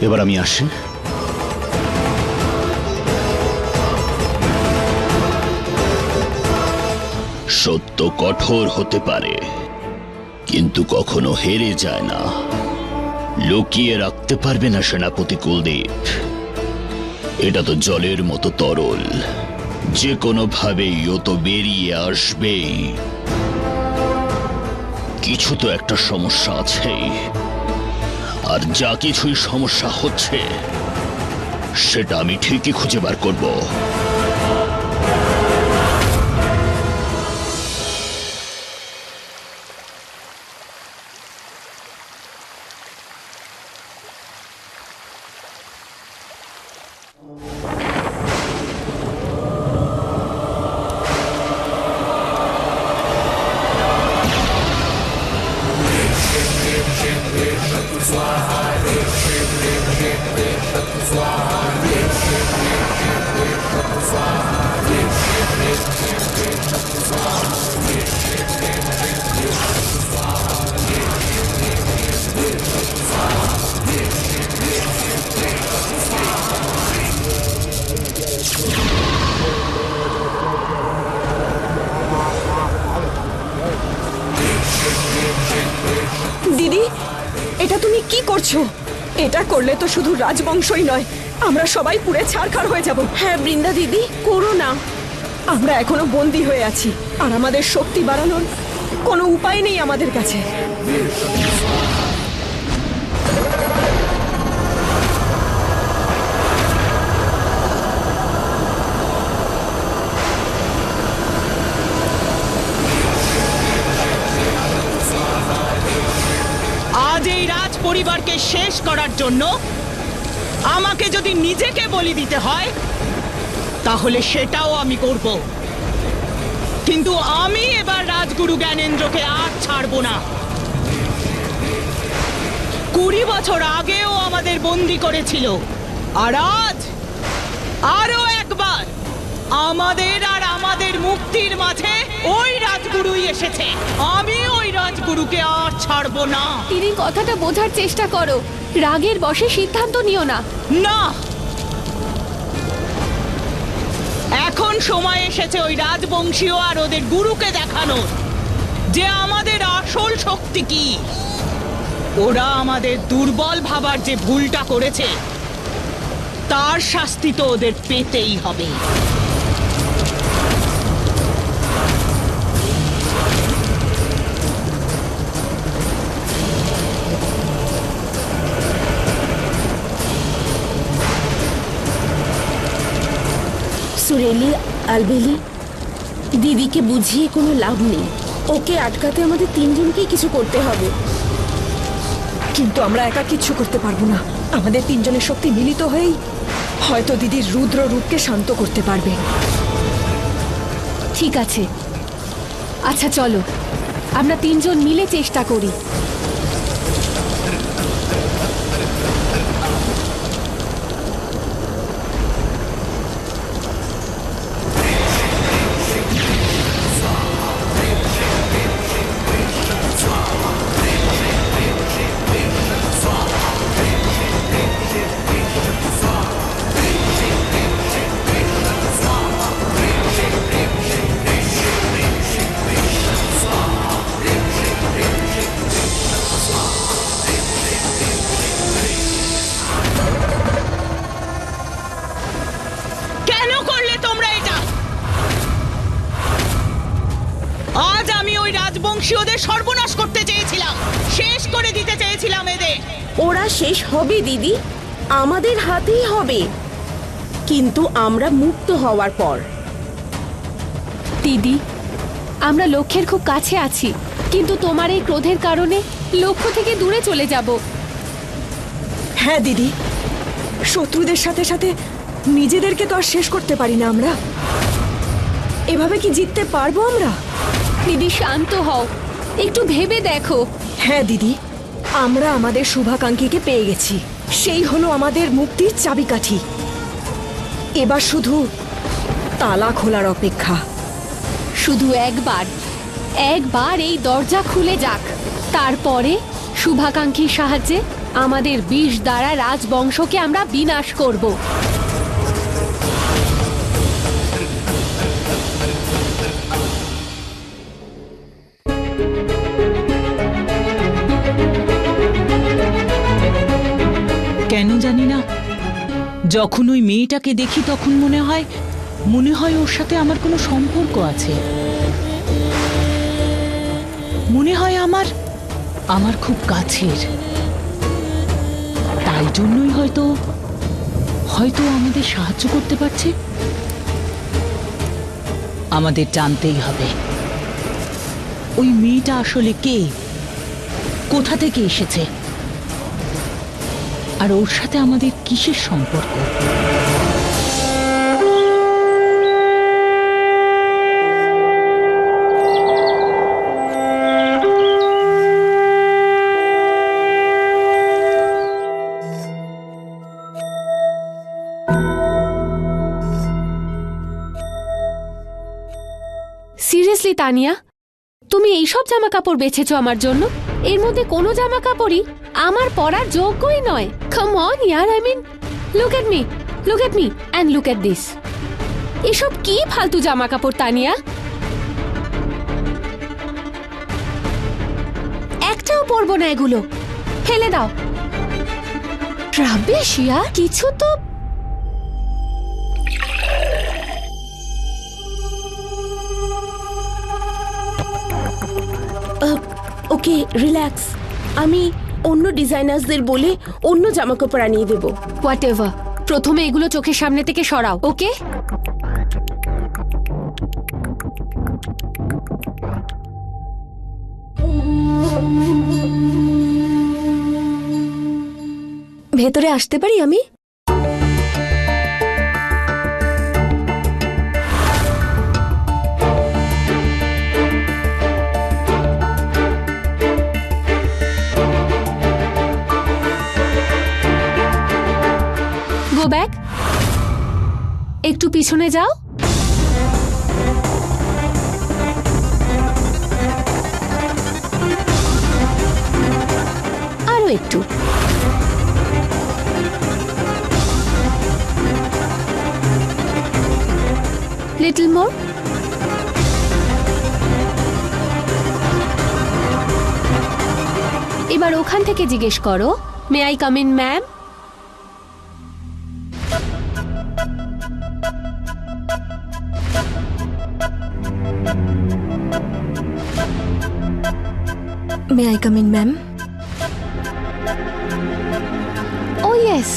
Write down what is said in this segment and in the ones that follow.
এবার আমি আসি। সত্য কঠোর হতে পারে, কিন্তু কখনো হেরে যায় না। লুকিয়ে রাখতে পারবে না সেনাপতি কুলদীপ। এটা তো জলের মতো তরল, যে কোনো ভাবেই ও তো বেরিয়ে আসবেই। কিছু তো একটা সমস্যা আছেই, আর যা কিছুই সমস্যা হচ্ছে সেটা আমি ঠিকই খুঁজে বার করব। দিদি, এটা তুমি কি করছো? এটা করলে তো শুধু রাজবংশই নয়, আমরা সবাই পুড়ে ছারখার হয়ে যাব। হ্যাঁ বৃন্দা দিদি, করো না। আমরা এখনো বন্দী হয়ে আছি, আর আমাদের শক্তি বাড়ানোর কোনো উপায় নেই আমাদের কাছে। আজ এই রাজ পরিবারকে শেষ করার জন্য আমাকে যদি নিজেকে বলি দিতে হয় তাহলে সেটাও আমি করব, কিন্তু আমি এবার রাজগুরু জ্ঞানেন্দ্রকে আর ছাড়বো না। 20 বছর আগেও আমাদের বন্দী করেছিল, আর আজ আরো একবার আমাদের আর আমাদের মুক্তির মাঝে ওই রাজগুরুই এসেছে। আমি ওই রাজগুরুকে আর ছাড়বো না। দিদি, কথাটা বোঝার চেষ্টা করো। রাগের বশে সিদ্ধান্ত নিও না। না, এখন সময় এসেছে ওই রাজবংশীয় আর ওদের গুরুকে দেখানোর যে আমাদের আসল শক্তি কি। ওরা আমাদের দুর্বল ভাবার যে ভুলটা করেছে তার শাস্তি তো ওদের পেতেই হবে। সুরেলি, আলবেলি, দিদিকে বুঝিয়ে কোনো লাভ নেই। ওকে আটকাতে আমাদের তিনজনকেই কিছু করতে হবে। কিন্তু আমরা একা কিচ্ছু করতে পারবো না। আমাদের তিনজনের শক্তি মিলিত হয়েই হয়তো দিদির রুদ্র রূপকে শান্ত করতে পারবে। ঠিক আছে, আচ্ছা চলো আমরা তিনজন মিলে চেষ্টা করি। বংশীয়দের সর্বনাশ করতে চেয়েছিলাম, শেষ করে দিতে চেয়েছিলাম এদের। ওরা শেষ হবে দিদি, আমাদের হাতেই হবে, কিন্তু আমরা মুক্ত হওয়ার পর। দিদি, আমরা লক্ষ্যের খুব কাছে আছি, কিন্তু তোমার এই ক্রোধের কারণে লক্ষ্য থেকে দূরে চলে যাব। হ্যাঁ দিদি, শত্রুদের সাথে সাথে নিজেদেরকে তো আর শেষ করতে পারি না আমরা। এভাবে কি জিততে পারবো আমরা? দিদি শান্ত হও, একটু ভেবে দেখো। হ্যাঁ দিদি, আমরা আমাদের শুভাকাঙ্ক্ষীকে পেয়ে গেছি, সেই হলো আমাদের মুক্তির চাবিকাঠি। এবার শুধু তালা খোলার অপেক্ষা। শুধু একবার, একবার এই দরজা খুলে যাক, তারপরে শুভাকাঙ্ক্ষীর সাহায্যে আমাদের বিষ দ্বারা রাজবংশকে আমরা বিনাশ করব। কেন জানি না, যখন ওই মেয়েটাকে দেখি তখন মনে হয় ওর সাথে আমার কোনো সম্পর্ক আছে। মনে হয় আমার খুব কাছের। তাই জন্যই হয়তো আমাদের সাহায্য করতে পারছে। আমাদের জানতেই হবে ওই মেয়েটা আসলে কে, কোথা থেকে এসেছে, আর ওর সাথে আমাদের কিসের সম্পর্ক। সিরিয়াসলি তানিয়া, তুমি এইসব জামা কাপড় বেছেছো আমার জন্য? এর মধ্যে কোনো জামা কাপড়ই আমার পরার যোগ্যই নয়। কাম অন ইয়ার, I mean look at me and look at this. এসব কি ফালতু জামা কাপড় তানিয়া? একটাও পরবো না এগুলো, ফেলে দাও। রাবিশ ইয়ার, কিছু তো। ওকে, রিল্যাক্স। আমি অন্য ডিজাইনার্সদের বলে অন্য জামা কাপড় আনিয়ে দেবো। হোয়াট এভার, প্রথমে এগুলো চোখের সামনে থেকে সরাও, ওকে? ভেতরে আসতে পারি আমি? গো ব্যাক, একটু পিছনে যাও। আরো একটু। Little more. এবার ওখান থেকে জিজ্ঞেস করো, may I come in ma'am? May I come in ma'am? Oh yes,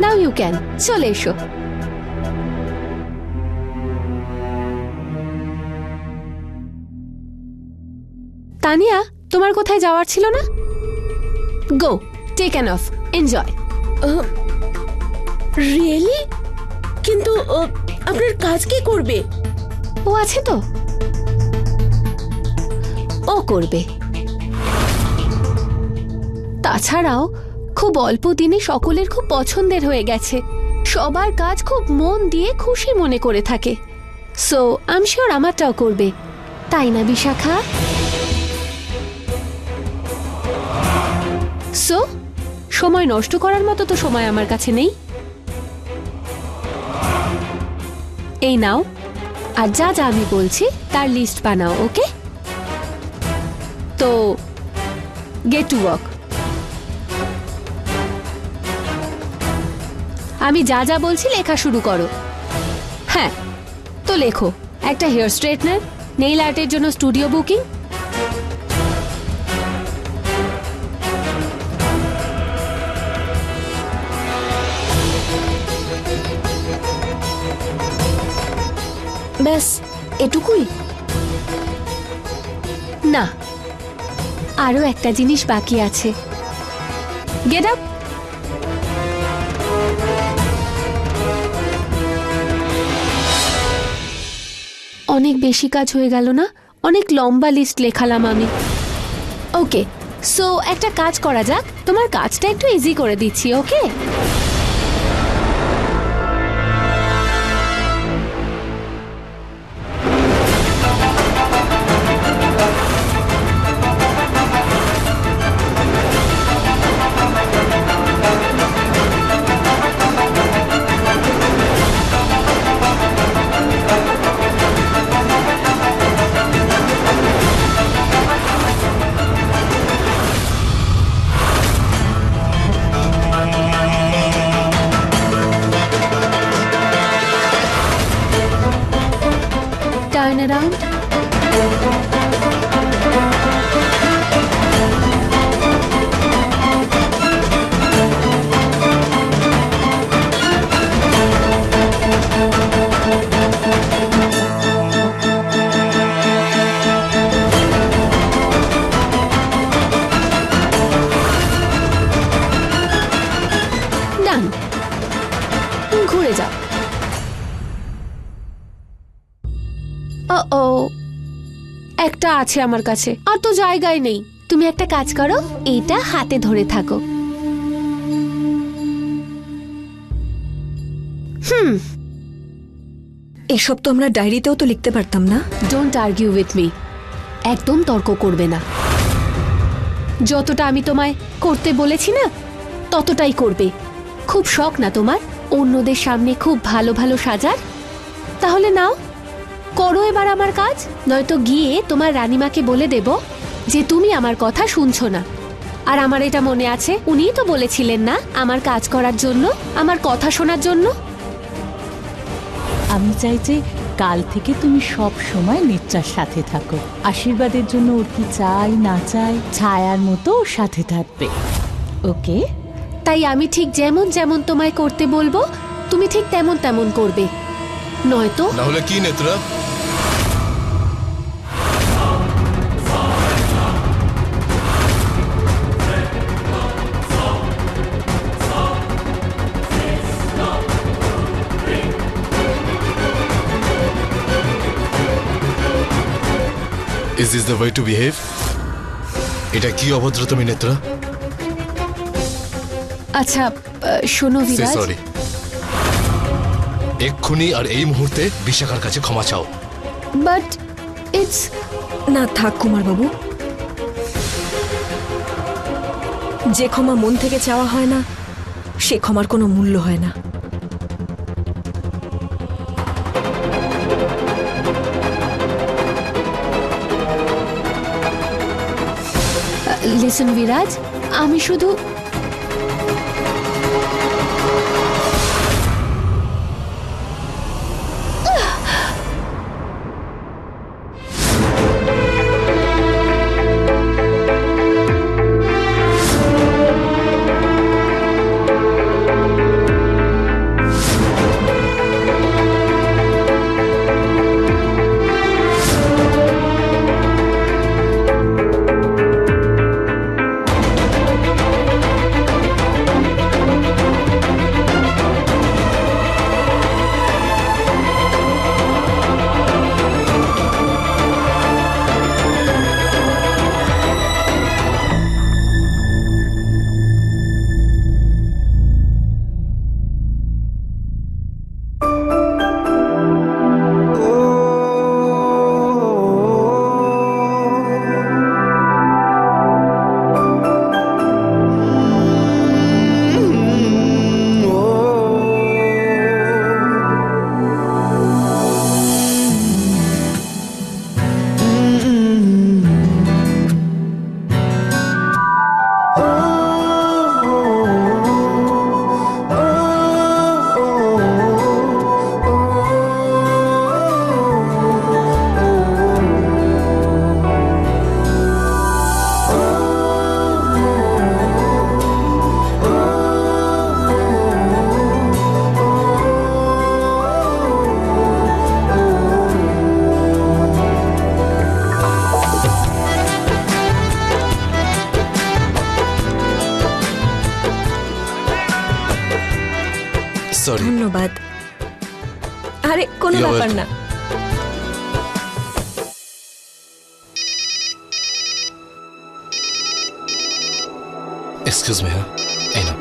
now you can. চলে এসো। তানিয়া, তোমার কোথায় যাওয়ার ছিল না? Go, take an off, enjoy. Really? কিন্তু আপনার কাজ কে করবে? ও আছে তো, ও করবে। তাছাড়াও খুব অল্প দিনে সকলের খুব পছন্দের হয়ে গেছে। সবার কাজ খুব মন দিয়ে খুশি মনে করে থাকে। সো আই এম শিওর আমারটাও করবে, তাই না বিশাখা? সো সময় নষ্ট করার মতো তো সময় আমার কাছে নেই। এই নাও, আর যা যা আমি বলছি তার লিস্ট বানাও, ওকে? তো গেট টু ওয়ার্ক। আমি যা যা বলছি লেখা শুরু করো। হ্যাঁ, তো লেখো, একটা হেয়ার স্ট্রেটনার, নেইল আর্টের জন্য স্টুডিও বুকিং, ব্যাস এটুকুই? না, আরো একটা জিনিস বাকি আছে। Get up. অনেক বেশি কাজ হয়ে গেল না? অনেক লম্বা লিস্ট লেখালাম আমি। ওকে, সো একটা কাজ করা যাক, তোমার কাজটা একটু ইজি করে দিচ্ছি, ওকে? আছে আমার কাছে, আর তো জায়গায় নেই। তুমি একটা কাজ করো, এইটা হাতে ধরে থাকো। এসব তো আমরা ডায়েরিতেও তো লিখতে পারতাম না? Don't argue with me. একদম তর্ক করবে না। যতটা আমি তোমায় করতে বলেছি না, ততটাই করবে। খুব শখ না তোমার অন্যদের সামনে খুব ভালো ভালো সাজার? তাহলে নাও, করো এবার আমার কাজ। নয়তো গিয়ে তোমার রানীমাকে বলে দেব যে তুমি আমার কথা শুনছো না। আর আমার এটা মনে আছে, উনিই তো বলেছিলেন না আমার কাজ করার জন্য, আমার কথা শোনার জন্য। আমি চাই যে কাল থেকে তুমি সব সময় নিত্যার সাথে থাকো। আশীর্বাদের জন্য ওর কি চাই না চাই, ছায়ার মতো ওর সাথে থাকবে। ওকে? তাই আমি ঠিক যেমন যেমন তোমায় করতে বলবো, তুমি ঠিক তেমন তেমন করবে। নয়তো না হলে কি Netra? Is this the way to behave? এটা কি অভদ্রতামি নেত্রা? আচ্ছা শোনো বিরাজ, সরি। এক্ষুনি আর এই মুহূর্তে বিশাখার কাছে ক্ষমা চাও। বাট ইটস না থাক কুমার বাবু, যে ক্ষমা মন থেকে চাওয়া হয় না, সে ক্ষমার কোনো মূল্য হয় না। লিসন বিরাজ, আমি শুধু সরি। ধন্যবাদ। আরে কোনো You're ব্যাপার welcome. না। Excuse me. হ্যাঁ, এই নাও।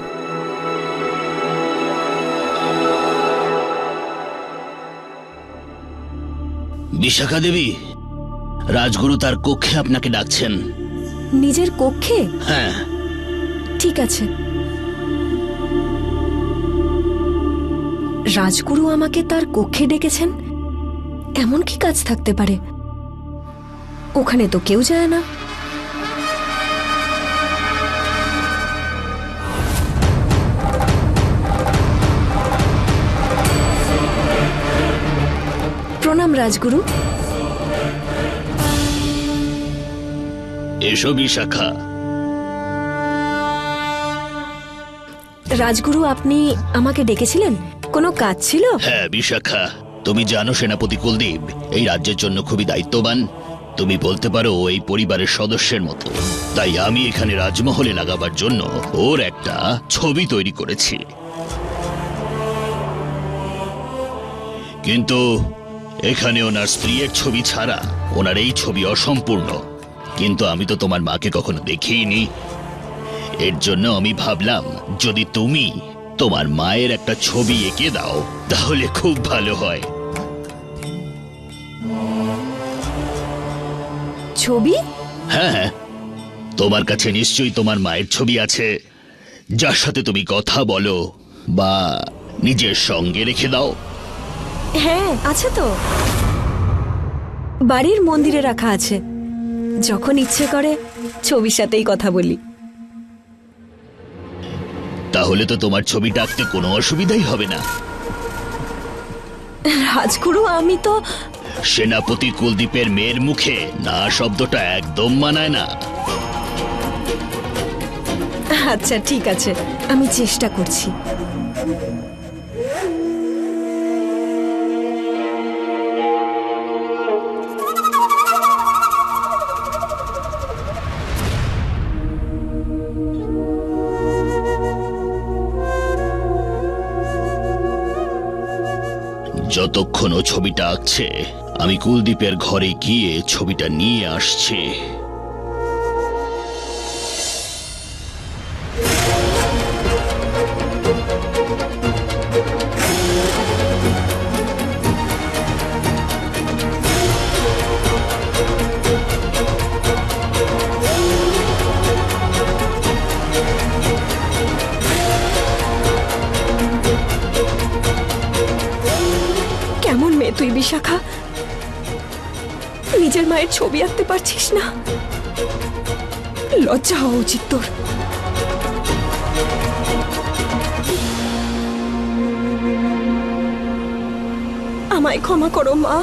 বিশাখা দেবী, রাজগুরু তার কক্ষে আপনাকে ডাকছেন। নিজের কক্ষে? হ্যাঁ। ঠিক আছে। রাজগুরু আমাকে তার কক্ষে ডেকেছেন? এমন কি কাজ থাকতে পারে? ওখানে তো কেউ যায় না। প্রণাম রাজগুরু। এসো বিশাখা। রাজগুরু, আপনি আমাকে ডেকেছিলেন? কোনো কাজ ছিল? হ্যাঁ বিশাখা, তুমি জানো সেনাপতি কুলদীপ এই রাজ্যের জন্য খুবই দায়িত্ববান। তুমি বলতে পারো এই পরিবারের সদস্যের মতো। তাই আমি এখানে রাজমহলে লাগাবার জন্য ওর একটা ছবি তৈরি করেছি। কিন্তু এখানে ওনার স্ত্রীর ছবি ছাড়া ওনার এই ছবি অসম্পূর্ণ, কিন্তু আমি তো তোমার মাকে কখনো দেখিনি। এর জন্য আমি ভাবলাম যদি তুমি তোমার মায়ের একটা ছবি এঁকে দাও তাহলে খুব ভালো হয়। ছবি? হ্যাঁ, তোমার কাছে নিশ্চয়ই তোমার মায়ের ছবি আছে, যার সাথে তুমি কথা বলো বা নিজের সঙ্গে রেখে দাও। হ্যাঁ আছে তো, বাড়ির মন্দিরে রাখা আছে। যখন ইচ্ছে করে ছবির সাথেই কথা বলি। তাহলে তো তোমার ছবিটা আঁকতে কোনো অসুবিধাই হবে না। রাজগুরু, আমি তো সেনাপতি কুলদীপের মেয়ের মুখে না শব্দটা একদম মানায় না। আচ্ছা ঠিক আছে, আমি চেষ্টা করছি। যতক্ষণ ও ছবিটা আঁকছে আমি কুলদীপের ঘরে গিয়ে ছবিটা নিয়ে আসছি। কেমন মেয়ে তুই বিশাখা, নিজের মায়ের ছবি আঁকতে পারছিস না? লজ্জা হওয়া উচিত তোর। আমায় ক্ষমা করো মা।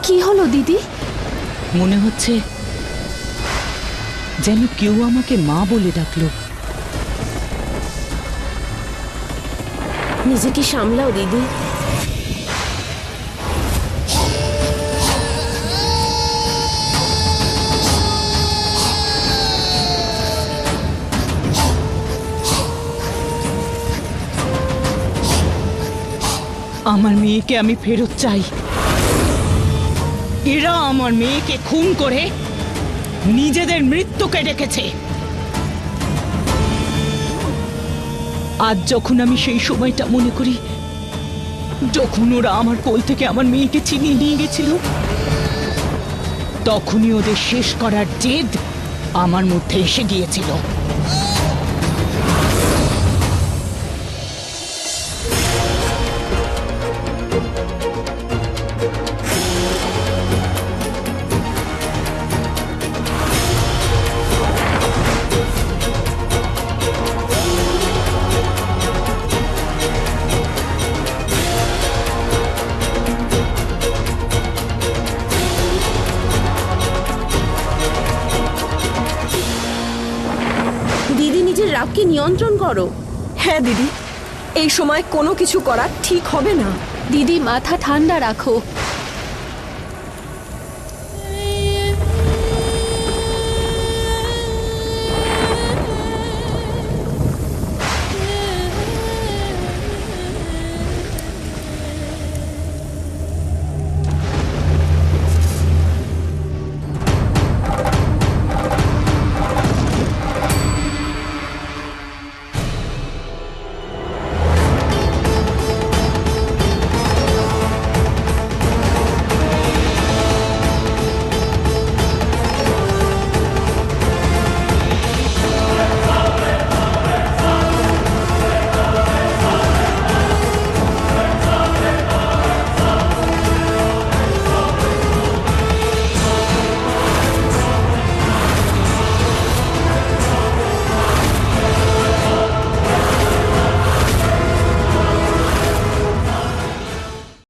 কি হলো দিদি? মনে হচ্ছে যেন কেউ আমাকে মা বলে ডাকলো। নিজেকে সামলাও দিদি। আমার মেয়েকে আমি ফেরত চাই। এরা আমার মেয়েকে খুন করে নিজেদের মৃত্যুকে ডেকেছে। আজ যখন আমি সেই সময়টা মনে করি যখন ওরা আমার কোল থেকে আমার মেয়েকে ছিনিয়ে নিয়ে গেছিল, তখনই ওদের শেষ করার জেদ আমার মধ্যে এসে গিয়েছিল। দিদি নিজের রাগকে নিয়ন্ত্রণ করো। হ্যাঁ দিদি, এই সময় কোনো কিছু করা ঠিক হবে না। দিদি মাথা ঠান্ডা রাখো।